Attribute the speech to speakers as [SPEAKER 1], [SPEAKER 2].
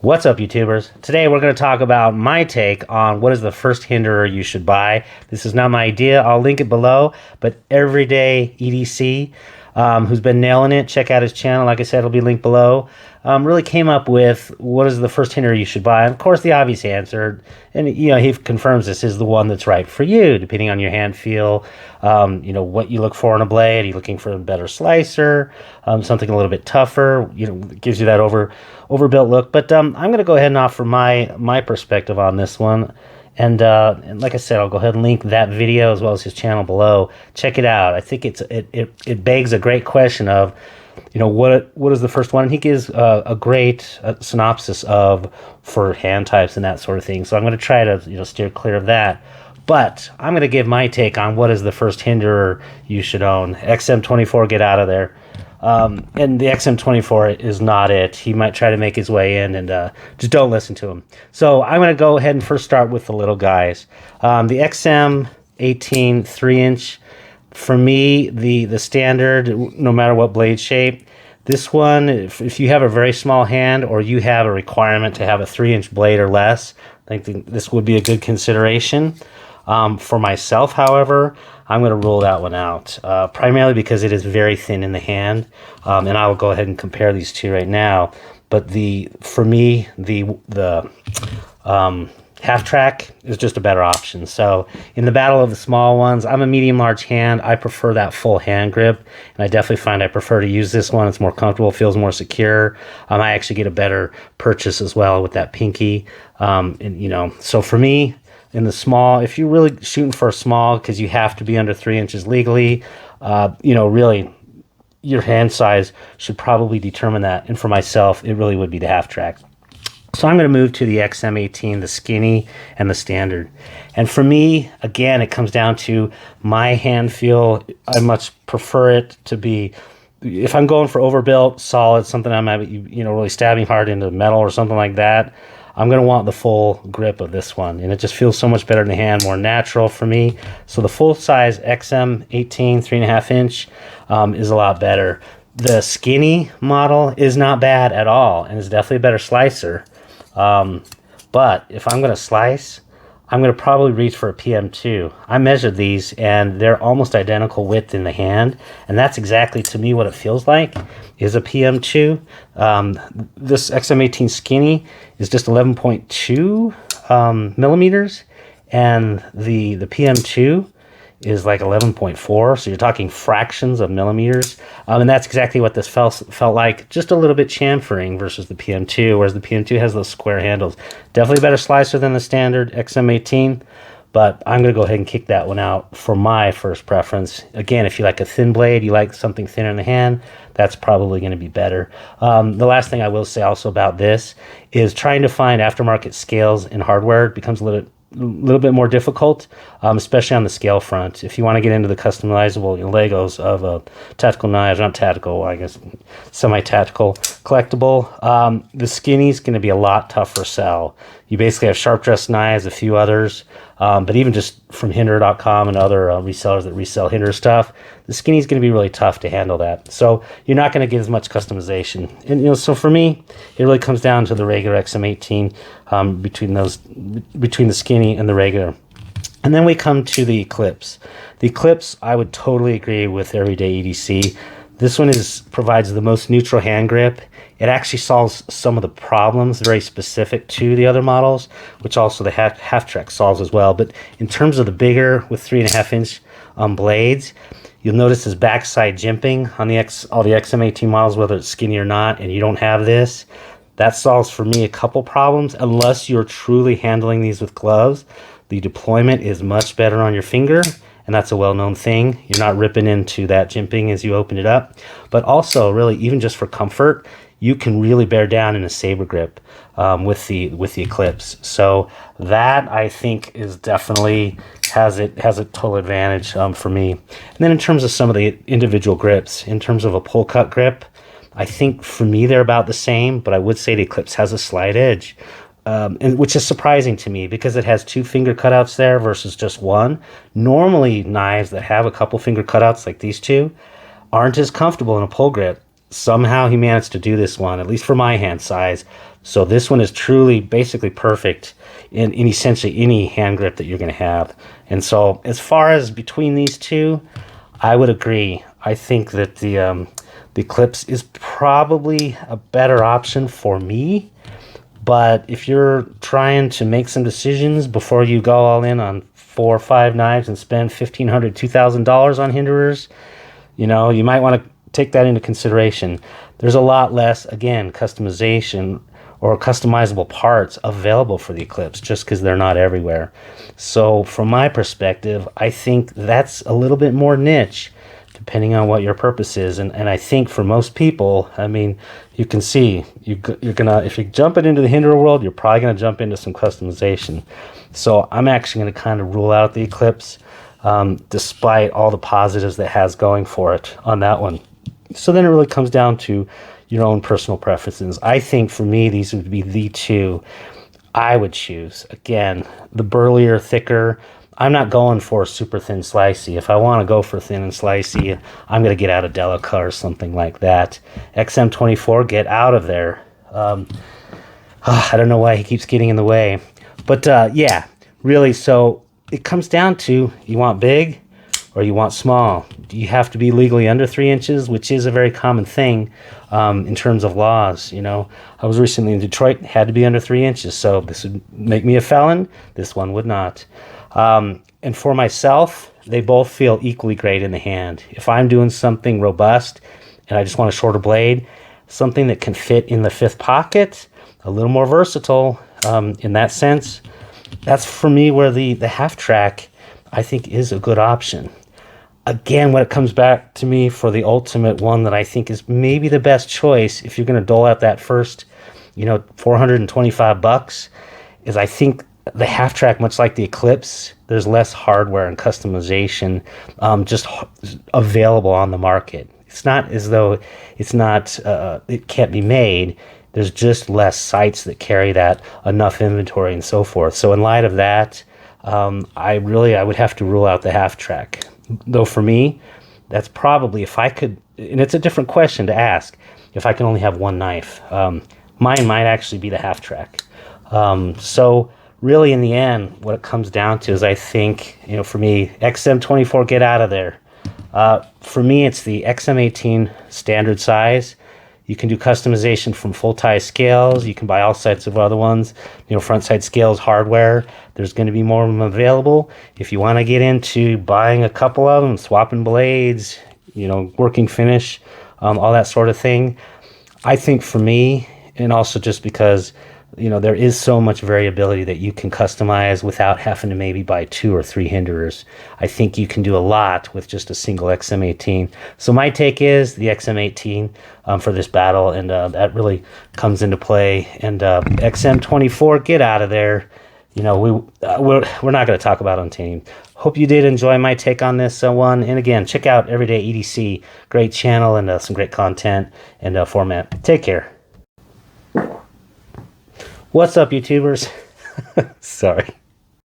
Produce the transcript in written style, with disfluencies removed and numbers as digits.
[SPEAKER 1] What's up, YouTubers? Today we're going to talk about my take on what is the first Hinderer you should buy. This is not my idea. I'll link it below, but Everyday EDC, who's been nailing it, check out his channel. Like I said, it'll be linked below. Really came up with what is the first Hinderer you should buy. And of course, the obvious answer, and he confirms this, is the one that's right for you, depending on your hand feel, what you look for in a blade. Are you looking for a better slicer, something a little bit tougher, gives you that overbuilt look. But I'm going to go ahead and offer my perspective on this one. And like I said, I'll go ahead and link that video as well as his channel below. Check it out. I think it begs a great question of, what is the first one? And he gives a great synopsis for hand types and that sort of thing. So I'm going to try to steer clear of that. But I'm going to give my take on what is the first Hinderer you should own. XM24, get out of there. And the XM24 is not it. He might try to make his way in, and just don't listen to him. So I'm going to go ahead and first start with the little guys. The XM18 3-inch, for me, the standard, no matter what blade shape. This one, if you have a very small hand or you have a requirement to have a 3-inch blade or less, I think this would be a good consideration. For myself, however, I'm going to rule that one out, primarily because it is very thin in the hand, and I will go ahead and compare these two right now. But for me, the half track is just a better option. So in the battle of the small ones, I'm a medium-large hand. I prefer that full hand grip, and I definitely find I prefer to use this one. It's more comfortable, feels more secure. I actually get a better purchase as well with that pinky. So for me, in the small, if you're really shooting for a small because you have to be under 3 inches legally, really your hand size should probably determine that. And for myself, it really would be the half track. So I'm going to move to the XM18, the skinny and the standard. And for me, again, it comes down to my hand feel. I much prefer it to be, if I'm going for overbuilt, solid, something I'm really stabbing hard into metal or something like that, I'm going to want the full grip of this one, and it just feels so much better in the hand, more natural for me. So the full-size XM18 3.5 inch is a lot better. The skinny model is not bad at all, and is definitely a better slicer. But if I'm going to slice, I'm going to probably reach for a PM2. I measured these, and they're almost identical width in the hand, and that's exactly, to me, what it feels like is a PM2. This XM18 skinny is just 11.2 millimeters, and the PM2 is like 11.4, so you're talking fractions of millimeters, and that's exactly what this felt like, just a little bit chamfering versus the PM2, whereas the PM2 has those square handles. Definitely a better slicer than the standard XM18, but I'm going to go ahead and kick that one out for my first preference. Again, if you like a thin blade, you like something thinner in the hand, that's probably going to be better. The last thing I will say also about this is trying to find aftermarket scales in hardware becomes a little bit more difficult, especially on the scale front. If you want to get into the customizable Legos of tactical knives, not tactical, I guess semi-tactical collectible, the skinny is going to be a lot tougher sell. You basically have sharp dressed knives, a few others, but even just from Hinderer.com and other resellers that resell Hinderer stuff, the skinny is going to be really tough to handle that. So you're not going to get as much customization. And so for me, it really comes down to the regular XM18 between the skinny and the regular. And then we come to the Eclipse. The Eclipse, I would totally agree with Everyday EDC. This one provides the most neutral hand grip. It actually solves some of the problems very specific to the other models, which also the half track solves as well. But in terms of the bigger with 3.5 inch blades, you'll notice this backside jimping on all the XM18 models, whether it's skinny or not, and you don't have this. That solves for me a couple problems. Unless you're truly handling these with gloves, the deployment is much better on your finger, and that's a well-known thing. You're not ripping into that jimping as you open it up. But also, really, even just for comfort, you can really bear down in a saber grip with the Eclipse. So that, I think, is definitely has a total advantage for me. And then in terms of some of the individual grips, in terms of a pull cut grip, I think for me they're about the same, but I would say the Eclipse has a slight edge, and which is surprising to me because it has 2 finger cutouts there versus just one. Normally, knives that have a couple finger cutouts like these two aren't as comfortable in a pull grip. somehow he managed to do this one, at least for my hand size. So this one is truly basically perfect in essentially any hand grip that you're going to have. And so as far as between these two, I would agree. I think that the Eclipse is probably a better option for me. But if you're trying to make some decisions before you go all in on 4 or 5 knives and spend $1,500, $2,000 on Hinderers, you know, you might want to take that into consideration. There's a lot less, again, customization or customizable parts available for the Eclipse just because they're not everywhere. So from my perspective, I think that's a little bit more niche depending on what your purpose is. And I think for most people, I mean, you can see you're gonna, if you jump it into the Hinderer world, you're probably gonna jump into some customization. So I'm actually gonna kind of rule out the Eclipse despite all the positives that has going for it on that one. So then it really comes down to your own personal preferences. I think for me, these would be the two I would choose. Again, the burlier, thicker. I'm not going for super thin slicey. If I want to go for thin and slicey, I'm going to get out of Delica or something like that. XM24, get out of there. I don't know why he keeps getting in the way. But yeah, really, so it comes down to, you want big or you want small. You have to be legally under 3 inches, which is a very common thing in terms of laws. You know, I was recently in Detroit, had to be under 3 inches, so this would make me a felon. This one would not. And for myself, they both feel equally great in the hand. If I'm doing something robust and I just want a shorter blade, something that can fit in the 5th pocket, a little more versatile in that sense, that's for me where the half track I think is a good option. Again, when it comes back to me for the ultimate one that I think is maybe the best choice, if you're going to dole out that first, you know, $425, is I think the half track, much like the Eclipse, there's less hardware and customization just available on the market. It's not as though it's not, it can't be made. There's just less sites that carry that, enough inventory and so forth. So in light of that, I would have to rule out the half track. Though for me, that's probably, if I could, and it's a different question to ask, if I can only have one knife. Mine might actually be the half track. So really in the end, what it comes down to is, I think, you know, for me, XM24, get out of there. For me, it's the XM18 standard size. You can do customization from full tie scales. You can buy all sorts of other ones, you know, front side scales, hardware. There's going to be more of them available. If you want to get into buying a couple of them, swapping blades, you know, working finish, all that sort of thing. I think for me, and also just because, you know, there is so much variability that you can customize without having to maybe buy 2 or 3 Hinderers. I think you can do a lot with just a single XM18. So my take is the XM18 for this battle, and that really comes into play. And XM24, get out of there. You know, we're not going to talk about Untamed. Hope you did enjoy my take on this one. And again, check out Everyday EDC. Great channel and some great content and format. Take care. What's up, YouTubers? Sorry.